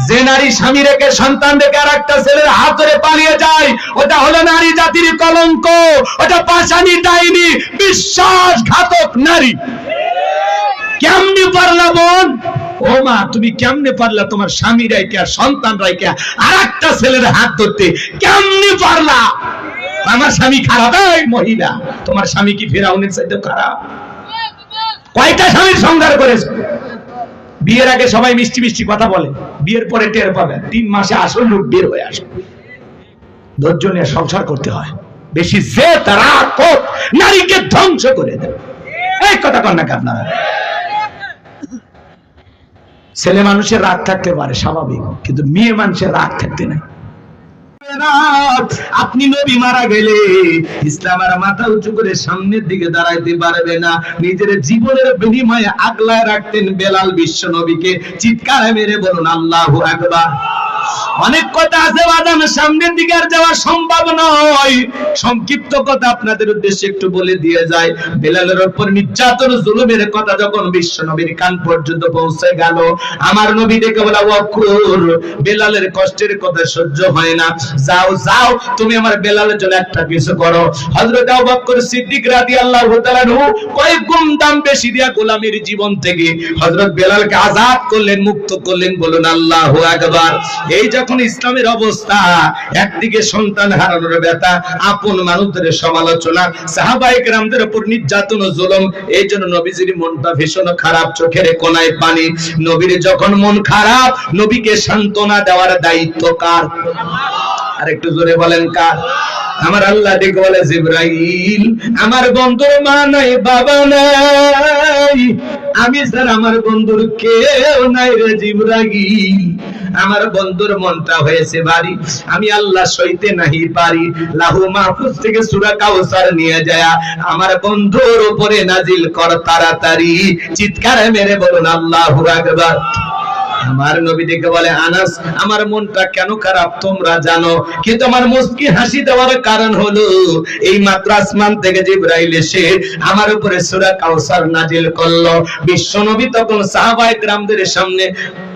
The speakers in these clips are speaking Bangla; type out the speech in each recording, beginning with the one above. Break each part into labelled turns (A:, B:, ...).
A: যে নারী স্বামী রেখে সন্তান রেখে আর একটা ছেলের হাত ধরে পালিয়ে যায়, ওটা হলো নারী জাতির কলঙ্ক, ওটা পাশানি ডাইনি, বিশ্বাসঘাতক নারী। কেমনে পারলা বোন? ও মা, তুমি কেমনে পারলা তোমার স্বামী রাইকে আর সন্তান রাইকে আর একটা ছেলের হাত ধরতে? কেমনে পারলা? আমার স্বামী খারাপ? এই মহিলা, তোমার স্বামী কি ফিরাউনের চাইতে খারাপ? কয়টা স্বামীর সংসার করেছে? বিয়ের আগে সবাই মিষ্টি মিষ্টি কথা বলে, বিয়ের পরে টের পাবে 3 মাসে আসল রূপ বের হয়ে আসে। ধৈর্য নিয়ে সংসার করতে হয়। বেশি জেদ রাগ কোপ নারীকে ধ্বংস করে দেয়। এই কথা কন না আপনারা? ছেলে মানুষের রাগ থাকতে পারে স্বাভাবিক, কিন্তু মেয়ে মানুষের রাগ থাকতে নাই। আপনি নবী মারা গেলে ইসলাম আর মাথা উঁচু করে সামনের দিকে দাঁড়াইতে পারবে না। নিজের জীবনের বিনিময়ে আগলায় রাখতেন বেলাল বিশ্ব নবীকে। চিৎকার মেরে বলুন আল্লাহু আকবার। অনেক কথা আছে বাদাম, সামনের দিকে আর যাওয়া সম্ভব নয়। সংক্ষিপ্ত কথা আপনাদের উদ্দেশ্যে একটু বলে দিয়ে যায়। বেলালের উপর নির্যাতন জুলুমের কথা যখন বিশ্ব নবীর কান পর্যন্ত পৌঁছে গেল, আমার নবী ডেকে বলা, ওয়াকুর, বেলালের কষ্টের কথা সহ্য হয় না, যাও যাও তুমি আমার বেলালের জন্য একটা কিছু করো। হযরত আবু বকর সিদ্দিক রাদিয়াল্লাহু তাআলা আনহু কয়েক গুণ দাম বেশি দিয়া গোলামের জীবন থেকে হযরত বেলালকে আজাদ করলেন, মুক্ত করলেন। বলুন আল্লাহু আকবার। এই যখন ইসলামের অবস্থা, একদিকে সন্তান হারানোর ব্যথা, আপন মানুষদের সমালোচনা, সাহাবায়ে কেরামদের উপর নির্যাতন ও জুলুম, এই জন্য নবীজির মনটা ভীষণ খারাপ, চোখের কোনায় পানি। নবীর যখন মন খারাপ, নবীকে সান্ত্বনা দেওয়ার দায়িত্ব কার? আর একটু জোরে বলেন কার? আমার আল্লাহ ডেকে বলে, জিবরাইল, আমার বন্ধুর মা নাই, বাবা নাই, আমি স্যার আমার বন্ধুর কেউ নাই রে জিবরাইল। আমার বন্ধুর মনটা হয়েছে ভারী, আমি আল্লাহ সইতে নাহি পারি। লাহু মাহফুজ থেকে সূরা কাউসার নিয়ে যায় আমার বন্ধুর উপরে নাজিল কর তাড়াতাড়ি। চিৎকার মেরে বলুন আল্লাহু আকবার। আমার নবী ডেকে বলে, আনাস, আমার মনটা কেন খারাপ তোমরা জানো, কিন্তু আমার মুস্কি হাসি দেওয়ার কারণ হলো এই মাত্র আসমান থেকে জিবরাইল এসে আমার উপরে সূরা কাউসার নাজিল করলো। বিশ্ব নবী তখন সাহাবায়ে কেরামদের সামনে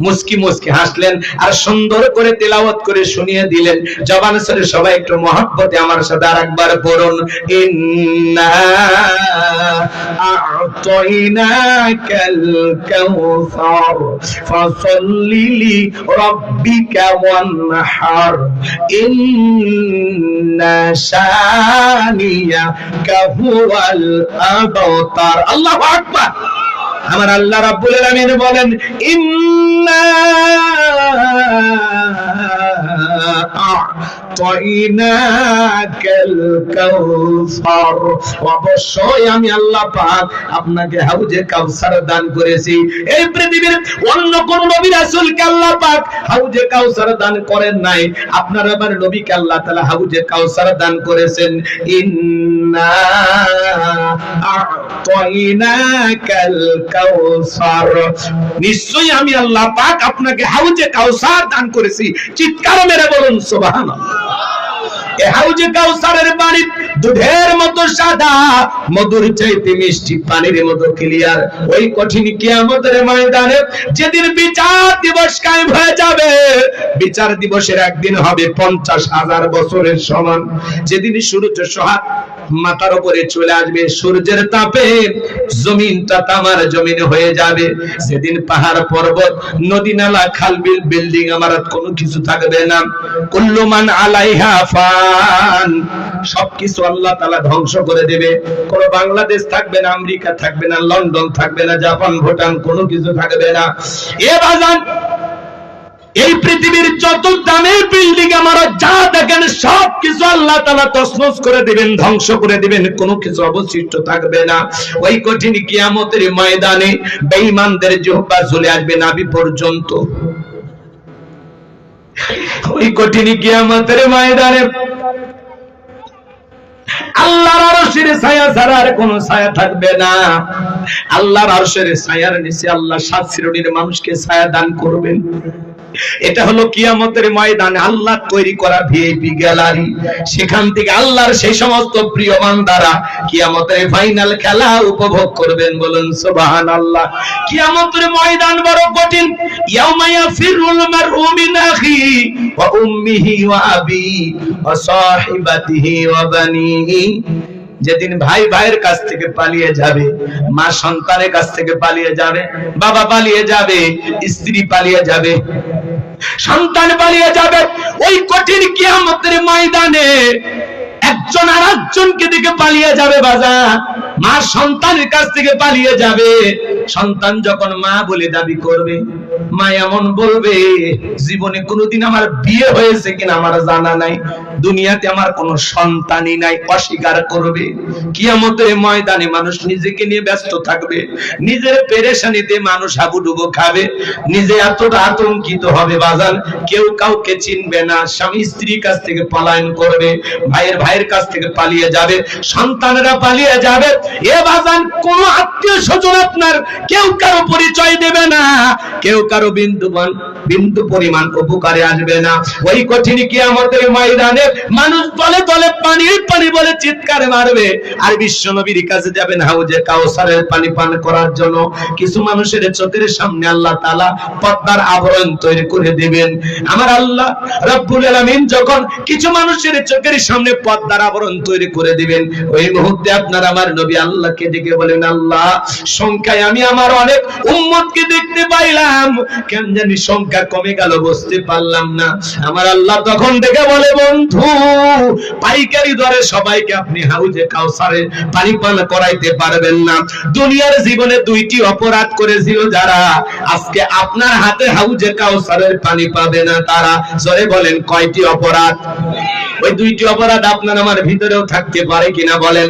A: মুস্কি মুস্কি হাসলেন আর সুন্দর করে তেলাওয়াত করে শুনিয়ে দিলেন। জবান ছেড়ে সবাই একটু মহব্বতে আমার সাথে আরেকবার পড়ুন, ইন্না আ'তাইনাকাল কাউসার ফাসাল্লি লিরাব্বিকা ওয়ানহার ইন্না শানিয়াকা হুয়াল আবতার। আল্লাহু আকবার। আমার আল্লাহ রাব্বুল আলামিন বলেন, ইন্না আ'তাইনাকাল কাউসার, অবশ্যই আমি আল্লাহ পাক আপনাকে হাউজে কাউসার দান করেছি। এই পৃথিবীর অন্য কোন নবী রাসূলকে আল্লাহ পাক হাউজে কাউসার দান করেন নাই, আপনার আমার নবীকে আল্লাহ তাআলা হাউজে কাউসার দান করেছেন। ইন্না আ'তাইনাকাল কাউসার, নিশ্চয়ই আমি আল্লাহ পাক আপনাকে হাউজে কাউসার দান করেছি। চিৎকার মেরে বলুন সুবহানাল্লাহ। এই হাউজে কাউসারের পানি দুধের মতো সাদা, মধুর চাইতে মিষ্টি, পানির মতো ক্লিয়ার। ওই কঠিন কিয়ামতের ময়দানে যেদিন বিচার দিবস কায়েম হয়ে যাবে, বিচার দিবসের একদিন হবে 50,000 বছরের সমান। যেদিন সূর্য সোহাগ মাথার উপরে চলে আসবে, সূর্যের তাপে জমিনটা তামার জমিন হয়ে যাবে। সেদিন পাহাড় পর্বত, নদী নালা, খাল বিল, বিল্ডিং আমারত কোনো কিছু থাকবে না। কুল্লু মান আলাইহা ফান, সবকিছু আল্লাহ তাআলা ধ্বংস করে দেবে। কোন বাংলাদেশ থাকবে না, আমেরিকা থাকবে না, লন্ডন থাকবে না, জাপান, ভুটান, কোনো কিছু থাকবে না। এ বাজান, এই পৃথিবীর যত দামের বিল্ডিং আমরা যা দেখেন সবকিছু আল্লাহ তাআলা তছনছ করে দিবেন, ধ্বংস করে দিবেন, কোনো কিছু অবশিষ্ট থাকবে না। ওই কঠিন কিয়ামতের ময়দানে বেঈমানদের জিহ্বা ঝুলে আসবে নাভি পর্যন্ত। ওই কঠিন কিয়ামতের ময়দানে আল্লাহর আরশের ছায়া ছাড়া আর কোনো ছায়া থাকবে না। আল্লাহর আরশের ছায়ার নিচে আল্লাহ 7 শ্রেণীর মানুষকে ছায়া দান করবেন। এটা হলো কিয়ামতের ময়দানে আল্লাহ তৈরি করা ভিআইপি গ্যালারি। সেখান থেকে আল্লাহর সেই সমস্ত প্রিয় বান্দারা কিয়ামতের ফাইনাল খেলা উপভোগ করবেন। বলুন সুবহানাল্লাহ। কিয়ামতের ময়দান বড় কঠিন। ইয়াউমা ইয়াফিরুল মারউ মিন আখিহি ওয়া উম্মিহি ওয়া আবিহি ওয়া সাহিবাতিহি ওয়া বানিহি। যেদিন ভাই ভাইয়ের কাছ থেকে পালিয়ে যাবে, মা সন্তানের কাছ থেকে পালিয়ে যাবে, বাবা পালিয়ে যাবে, স্ত্রী পালিয়ে যাবে, সন্তান পালিয়ে যাবে। ওই কঠিন কিয়ামতের ময়দানে একজন আরেকজনকে দিকে পালিয়ে যাবে। বাজার মা সন্তানের কাছ থেকে পালিয়ে যাবে। সন্তান যখন মা বলে দাবি করবে, মা এমন বলবে, জীবনে কোনোদিন আমার বিয়ে হয়েছে কিনা আমার জানা নাই, দুনিয়াতে আমার কোনো সন্তানই নাই, অস্বীকার করবে। কিয়ামতের ময়দানে মানুষ নিজেকে নিয়ে ব্যস্ত থাকবে, নিজের পেরেশানিতে মানুষ হাবুডুবু খাবে, নিজে এতটা আতঙ্কিত হবে বাজান, কেউ কাউকে চিনবে না। স্বামী স্ত্রীর কাছ থেকে পলায়ন করবে, ভাইয়ের কাছ থেকে পালিয়ে যাবে, সন্তানেরা পালিয়ে যাবে। এ বাজান কোন আত্মীয় স্বজন আপনার কেউ কারো পরিচয় দেবে না, কেউ কারো বিন্দু পরিমাণ উপকারে আসবে না। ওই কঠিন কিয়ামতের ময়দানে মানুষ তলে তলে পানির পানি বলে চিৎকার মারবে। আর বিশ্ব নবীর কাছে যাবেন হাউজে কাউসারের পানি পান করার জন্য। কিছু মানুষের চোখের সামনে আল্লাহ তাআলা পর্দার আবরণ তৈরি করে দিবেন। আমার আল্লাহ রব্বুল আলামিন যখন কিছু মানুষের চোখের সামনে পর্দার আবরণ তৈরি করে দিবেন, ওই মুহূর্তে আপনার আমার নবী আল্লাহকে ডেকে বলেন, আল্লাহ সংখ্যায় আমি আমার অনেক উম্মতকে দেখতে পাইলাম, কেন জানি সংখ্যা কমে গেল, বুঝতে পারলাম না। আমার আল্লাহ তখন ডেকে বলে, বন্ধু পাইকারি দরে সবাইকে আপনি হাউজে কাউসারে পানি পান করাইতে পারবেন না। দুনিয়ার জীবনে দুইটি অপরাধ করেছিল যারা, আজকে আপনার হাতে হাউজে কাউসারের পানি পাবে না তারা। জোরে বলেন কয়টি অপরাধ? ওই দুইটি অপরাধ আপনার আমার ভিতরেও থাকতে পারে কিনা বলেন।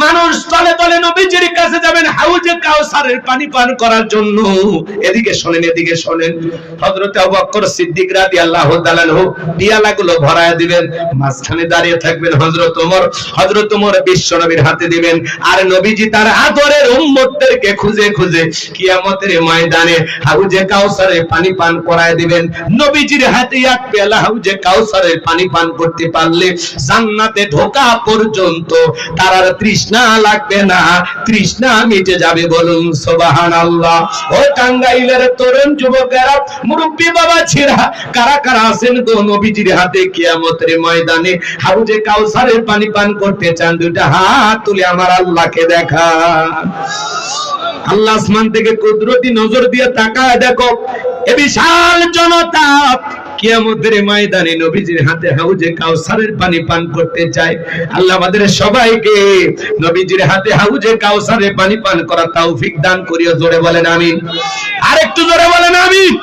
A: মানুষ তলে তলে নবীজির কাছে যাবেন হাউজে কাউসারের পানি পান করার জন্য। এদিকে শোনেন, এদিকে শোনেন। হযরত আবু বকর সিদ্দিক রাদিয়াল্লাহু তাআলা আনহু পিয়ালাগুলো ভরায়া দিবেন, মাঝখানে দাঁড়িয়ে থাকবেন হযরত ওমর বিশ্ব নবীর হাতে দিবেন। আর নবীজি তার আদরের উম্মতদেরকে খুঁজে খুঁজে কিয়ামতের ময়দানে হাউজে কাউসারের পানি পান করায় দিবেন। নবীজির হাতে এক পেয়ালা হাউজে কাউসারের পানি পান করতে পারলে জান্নাতে ঢোকা পর্যন্ত তার আর তৃষ্ণা লাগবে না, তৃষ্ণা মিটে যাবে। বলুন সুবহানাল্লাহ। ও টাঙ্গাইলের তরুণ যুবকেরা, মুরব্বি বাবা ছিরা, কারা কারা আছেন গো নবীজির হাতে কিয়ামতের ময়দানে হাউজে কাউসারের পানি পান করতে চান? দুইটা হাত তুলে আমার আল্লাহকে দেখা। আল্লাহ আসমান থেকে কুদরতি নজর দিয়ে তাকায় দেখো, এ বিশাল জনতা কিয়ামতের ময়দানে নবীজির হাতে হাউজে কাউসারের পানি পান করতে চায়। আল্লাহ আমাদের সবাইকে নবীজির হাতে হাউজে কাউসারের পানি পান করার তৌফিক দান করিও। জোরে বলেন আমিন। আরেকটু জোরে বলেন আমিন।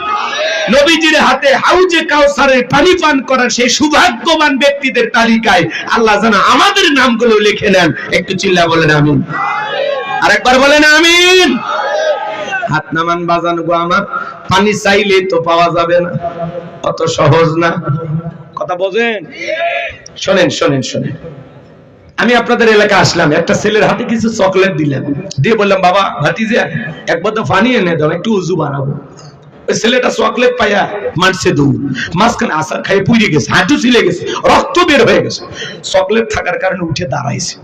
A: নবীজির হাতে হাউজে কাউসারের পানি পান করার সেই সৌভাগ্যবান ব্যক্তিদের তালিকায় আল্লাহ যেন আমাদের নামগুলো লিখে নেন। একটু চিল্লা বলেন আমিন। আরেকবার বলেন আমিন। হাত নামান বাজান গো আমার, পানি চাইলে তো পাওয়া যাবে না, অত সহজ না। কথা বোঝেন? শোনেন শোনেন শোনেন। আমি আপনাদের এলাকা আসলাম, একটা ছেলের হাতে কিছু চকলেট দিলাম, দিয়ে বললাম, বাবা ভাতিজা এক বোতল পানি এনে দাও, একটু উজু বানাবো। ওই ছেলেটা চকলেট পাইয়া মারছে দৌড়, মাঝখানে আসার খাইয়ে পুড়ে গেছে, হাঁটু ছিলে গেছে, রক্ত বের হয়ে গেছে। চকলেট থাকার কারণে উঠে দাঁড়াইছে,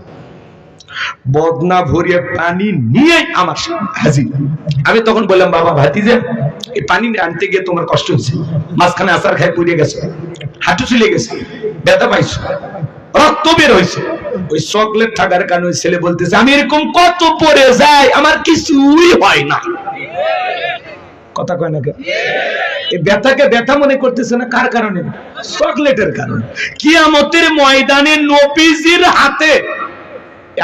A: বদনা ভরিয়ে পানি নিয়ে আমার হাজির। আমি তখন বললাম, বাবা ভাতিজা এই পানি আনতে গিয়ে তোমার কষ্ট হয়েছে, মাঝখানে আসার খাই পুড়ে গেছে, হাঁটু ছিলে গেছে, ব্যথা পাইছো, রক্ত বের হয়েছে। ওই চকলেট থাকার কারণে ছেলে বলতেছে, আমি এরকম কত পড়ে যাই, আমার কিছুই হয় না। কথা কয় না? এই ব্যথাকে ব্যথা মনে করতেছে না, কার কারণে? চকলেটের কারণে। কিয়ামতের ময়দানে নবীজির হাতে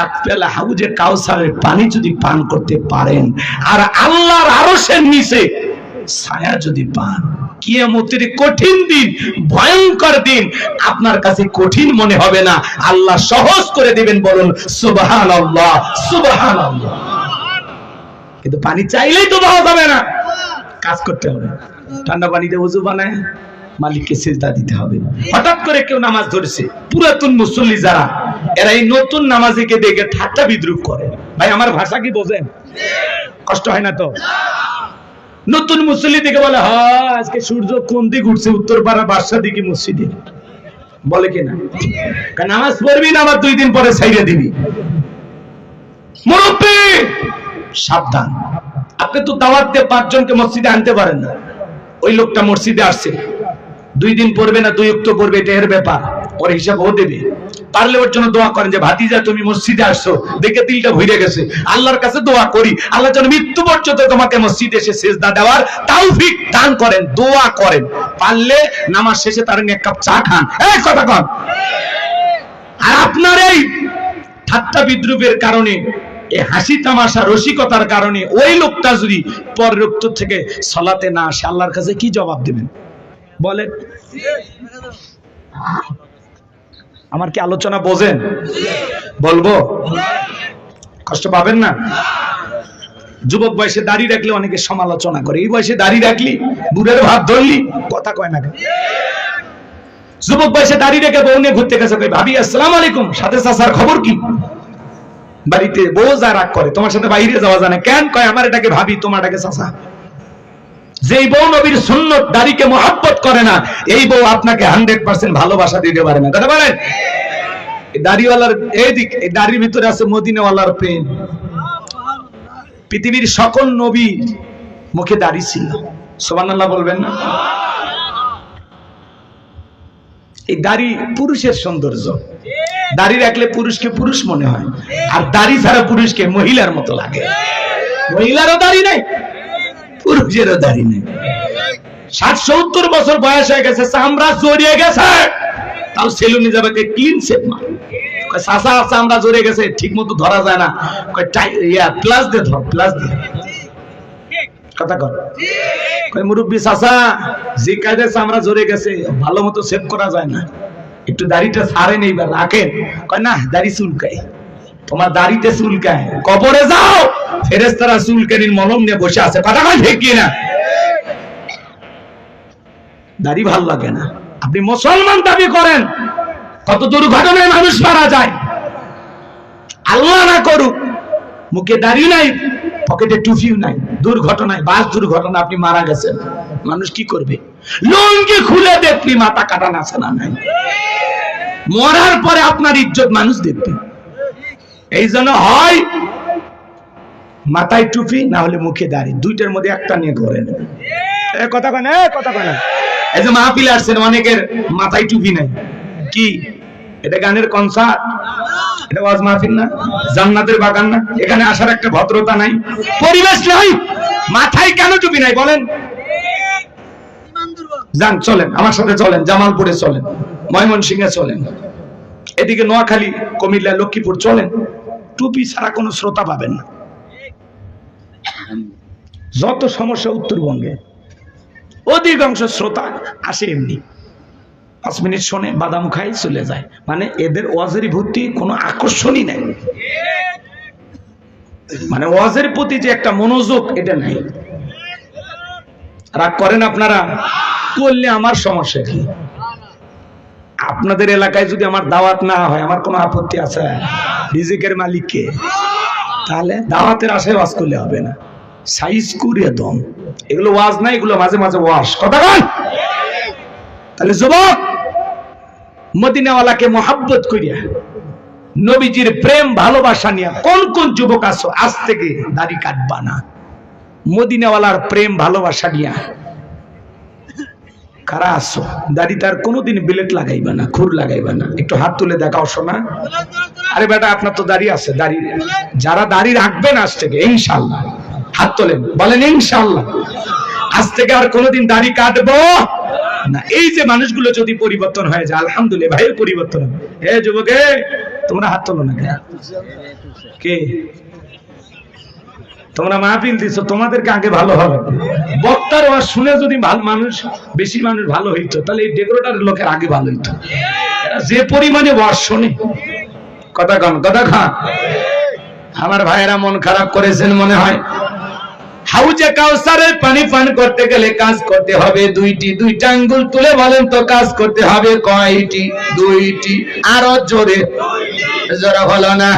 A: এক পেলা হাউজে কাউসারের পানি যদি পান করতে পারেন, আর আল্লাহর আরশের নিচে ছায়া যদি পান, কিয়ামতের কঠিন দিন, ভয়ঙ্কর দিন আপনার কাছে কঠিন মনে হবে না, আল্লাহ সহজ করে দিবেন। বলুন সুবহানাল্লাহ, সুবহানাল্লাহ। কিন্তু পানি চাইলেই তো পাওয়া যাবে না, কাজ করতে হবে। ঠান্ডা পানিতে ওযু বানায় মালিককে সিজদা দিতে হবে। হঠাৎ করে কেউ নামাজ ধরেছে, পুরাতন মুসল্লি যারা, এরা এই নতুন নামাজিকে দেখে ঠাট্টা বিদ্রুপ করে। ভাই আমার ভাষা কি বোঝেন? কষ্ট হয় না তো? নতুন মুসল্লি থেকে বলে হ্যাঁ আজকে সূর্য কোন দিক উঠছে, উত্তর পাড়া বাদশা দিকে মসজিদে, বলে কিনা? কারণ নামাজ পড়বি না, আবার 2 দিন পরে ছাইড়ে দিবি। মুরব্বি সাবধান, আপনি তো দাওয়াত দিয়ে 5 জনকে মসজিদে আনতে পারেন না। ওই লোকটা মসজিদে আসছে, 2 দিন পড়বে না 2 ওয়াক্ত পড়বে, এটা এর ব্যাপার, ওর হিসাব ও দেবে। পারলে ওর জন্য দোয়া করেন যে ভাতিজা তুমি মসজিদে আসছো দেখে দিলটা ভরে গেছে, আল্লাহর কাছে দোয়া করি আল্লাহ যেন মৃত্যু পর্যন্ত তোমাকে মসজিদে এসে সিজদা দেওয়ার তৌফিক দান করেন, দোয়া করেন। পারলে নামাজ শেষে তার নিয়ে 1 কাপ চা খান। এই কথা কন। আর আপনার এই ঠাট্টা বিদ্রুপের কারণে, এই হাসি তামাশা রসিকতার কারণে ওই লোকটা যদি পরের ওয়াক্ত থেকে সালাতে না আসে, আল্লাহর কাছে কি জবাব দিবেন বলেন? আমার কি আলোচনা বোঝেন? বলবো, কষ্ট পাবেন না? যুবক বয়সে দাড়ি রাখলে অনেকে সমালোচনা করে, এই বয়সে দাড়ি রাখলি বুড়ের ভাব ধরলি, কথা কয় না। যুবক বয়সে দাড়ি রেখে বউ নিয়ে ঘুরতে গেছে, ভাবি আসসালামু আলাইকুম, সাথে চাচার খবর কি? বাড়িতে বউ যা রাগ করে, তোমার সাথে বাইরে যাওয়া জানে কেন? কয় আমার এটাকে ভাবি, তোমারটাকে চাচা। যেই বউ নবীর সুন্নত দাড়িকে মহব্বত করে না, এই বউ আপনাকে 100% ভালোবাসা দিতে পারে না। কথা বলেন? দাড়িওয়ালার এই দিক, এই দাড়ির ভিতরে আছে মদিনাওয়ালার প্রেম। পৃথিবীর সকল নবীর মুখে দাড়ি ছিল, সুবহানাল্লাহ বলবেন না? এই দাড়ি পুরুষের সৌন্দর্য, দাড়ি রাখলে পুরুষকে পুরুষ মনে হয়, আর দাড়ি ছাড়া পুরুষকে মহিলার মতো লাগে। মহিলারও দাড়ি নাই, পুরুষেরও দাড়ি নেই। 60-70 বছর বয়স হয়ে গেছে, চামড়া জড়িয়ে গেছে, তাও সেলুনে যাবে ক্লিন শেভ মার। চাচা চামড়া জড়িয়ে গেছে, ঠিক মতো ধরা যায় না, প্লাস দিয়ে ধর, প্লাস দিয়ে। কথা কর। মুরব্বী চাচা, যে কাজে চামড়া জড়িয়ে গেছে ভালো মতো সেভ করা যায় না, একটু দাড়িটা ছাড়েন, এইবার রাখেন। কয় না, দাড়ি চুলকায়। তোমার দাড়িতে চুলকায়, কবরে যাও, ফেরেশতারা চুলকানির মলম নিয়ে বসে আছে। কথা কয় ঠিক কি না? দাড়ি ভাল লাগে না। আপনি মুসলমান দাবি করেন, কত দুর্ঘটনায় মানুষ মারা যায়। আল্লাহ না করুক মুখে দাড়ি নাই, পকেটে টুপিও নাই, দুর্ঘটনায়, বাস দুর্ঘটনা আপনি মারা গেছেন, মানুষ কি করবে? লুঙ্গি খুলে দেখবি মাথা কাটা আছে না নাই। মরার পরে আপনার ইজ্জত মানুষ দেখবে। এই জন্য হয় মাথায় টুপি, না হলে মুখে দাড়ি, দুইটার মধ্যে একটা নিয়ে ঘোরেন। কথা কয় না, কথা কয় না। এই যে মাহফিলে আসছেন, অনেকের মাথায় টুপি নাই, কি এটা গানের কনসার্ট? এটা ওয়াজ মাহফিল না? জান্নাতের বাগান না? এখানে আসার একটা ভদ্রতা নাই, পরিবেশ নাই, মাথায় কেন টুপি নাই বলেন? যান, চলেন আমার সাথে, চলেন জামালপুরে চলেন, ময়মনসিংহে চলেন, এদিকে নোয়াখালী, কুমিল্লা, লক্ষ্মীপুর চলেন, টুপি ছাড়া কোনো শ্রোতা পাবেন না। যত সমস্যা উত্তরবঙ্গে, অধিকাংশ শ্রোতা আসে এমনি, 5 মিনিট শোনে, বাদাম খাই, চলে যায়। মানে এদের ওয়াজের ভর্তি কোনো আকর্ষণই নাই, মানে ওয়াজের প্রতি যে একটা মনোযোগ, এটা নাই। রাগ করেন আপনারা? করলে আমার সমস্যা কি? আপনাদের এলাকায় যদি আমার দাওয়াত না হয়, আমার কোনো আপত্তি আছে? রিজিকের মালিক কে? তাহলে দাওয়াতের আশায় ওয়াজ করলে হবে না, সাইজ করে দম। এগুলো ওয়াজ না, এগুলো মাঝে মাঝে ওয়াজ। কথা বল। তাহলে যুবক, মদিনাওয়ালাকে মহব্বত করিয়া, নবীজির প্রেম ভালোবাসা নিয়ে কোন কোন যুবক আছো আজ থেকে দাড়ি কাটবা না? মদিনাওয়ালার প্রেম ভালোবাসা নিয়া কারা আছো? দাড়ি তার কোনোদিন বিলেট লাগাইবা না, খুর লাগাইবা না। একটু হাত তুলে দেখাও শোনা। আরে বেটা, আপনার তো দাড়ি আছে, দাড়ি যারা দাড়ি রাখবেন আজ থেকে ইনশাআল্লাহ, হাত তোলেন, বলেন ইনশাআল্লাহ আজ থেকে আর কোনোদিন দাড়ি কাটবো না। এই যে মানুষগুলো যদি পরিবর্তন হয়ে যায়, আলহামদুলিল্লাহ, ভাইয়ের পরিবর্তন হবে। হে যুবকে, তোমরা হাত তোলো না। কে তোমরা মাহফিল দিছো, তোমাদেরকে আগে ভালো হবে। বক্তার ওয়াজ শুনে যদি মানুষ, বেশি মানুষ ভালো হইতো, তাহলে এই ডেকোরেটর লোকের আগে ভালো হইতো। যে পরিমাণে ওয়াজ শোনে, কথা কন, কথা খান। আমার ভাইয়েরা মন খারাপ করেছেন মনে হয়। হাউজে কাউসারের পানি পান করতে গেলে কাজ করতে হবে 2টি। 2টা আঙ্গুল তুলে বলেন তো, কাজ করতে হবে কয়টি? 2টি। আরো জোরে, জোরে হলো না।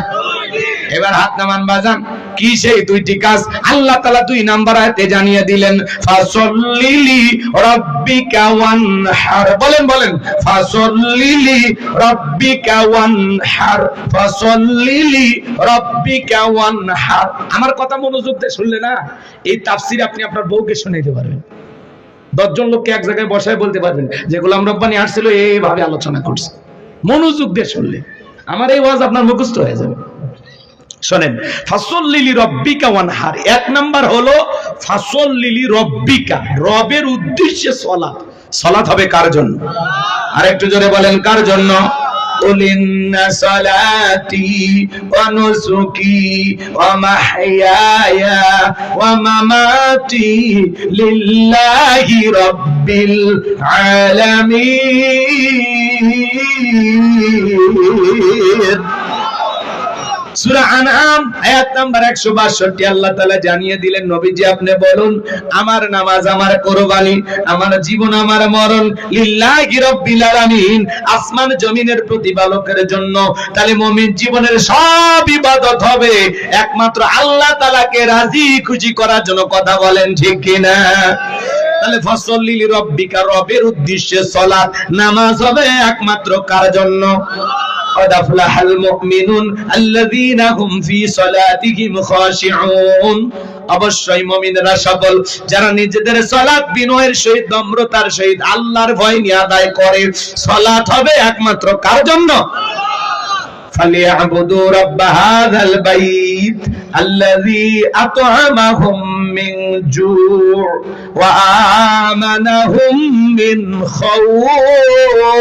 A: এবার হাত নামান বাজান। কি সেই দুইটি কাজ? আল্লাহ তাআলা 2 নাম্বার আয়াতে জানিয়ে দিলেন, ফাসল্লিলি রাব্বিকা ওয়ানহার। বলেন বলেন, ফাসল্লিলি রাব্বিকা ওয়ানহার, ফাসল্লিলি রাব্বিকা ওয়ানহার। আমার কথা মনোযোগ দিয়ে শুনলে না, এই তাফসীর আপনি আপনার বউকে শোনাইতে পারবেন। 10 জন লোককে এক জায়গায় বসায় বলতে পারবেন যে গোলাম রব্বানী আসছিল এইভাবে আলোচনা করছে। মনোযোগ দিয়ে শুনলে আমার এই ওয়াজ আপনার মুখস্থ হয়ে যাবে। শোনেন, ফাসল্লিলি রব্বিকা ওয়ানহার, 1 নাম্বার হলো ফাসল্লিলি রব্বিকা, রবের উদ্দেশ্যে সালাত। সালাত হবে কার জন্য? আরেকটু জোরে বলেন, কার জন্য? قل إن صلاتي ونسكي ومحياي ومماتي لله رب العالمين। সূরা আনআম আয়াত নাম্বার 162 আল্লাহ তাআলা জানিয়ে দিলেন, নবীজি আপনি বলুন, আমার নামাজ, আমার কুরবানি, আমার জীবন, আমার মরণ লিল্লাহি রাব্বিল আলামিন, আসমান জমিনের প্রতিপালকের জন্য। তাহলে মুমিন জীবনের সব ইবাদত হবে একমাত্র আল্লাহ তাআলাকে রাজি খুশি করার জন্য। কথা বলেন ঠিক কিনা? তাহলে ফাসল্লিলি রাব্বিকা, রবের উদ্দেশ্যে সালাত, নামাজ হবে একমাত্র কার জন্য? قد أفلح المؤمنون الذين هم في صلاتهم خاشعون। অবশ্যই মুমিনরা সফল যারা নিজেদের সালাত বিনয়ের সহিত, নম্রতার সহিত আল্লাহর ভয় নিয়ে আদায় করে। সালাত হবে একমাত্র কার জন্য? فليعبدوا رب هذا البيت الذي أطعمهم من جوع وآمنهم من خوف।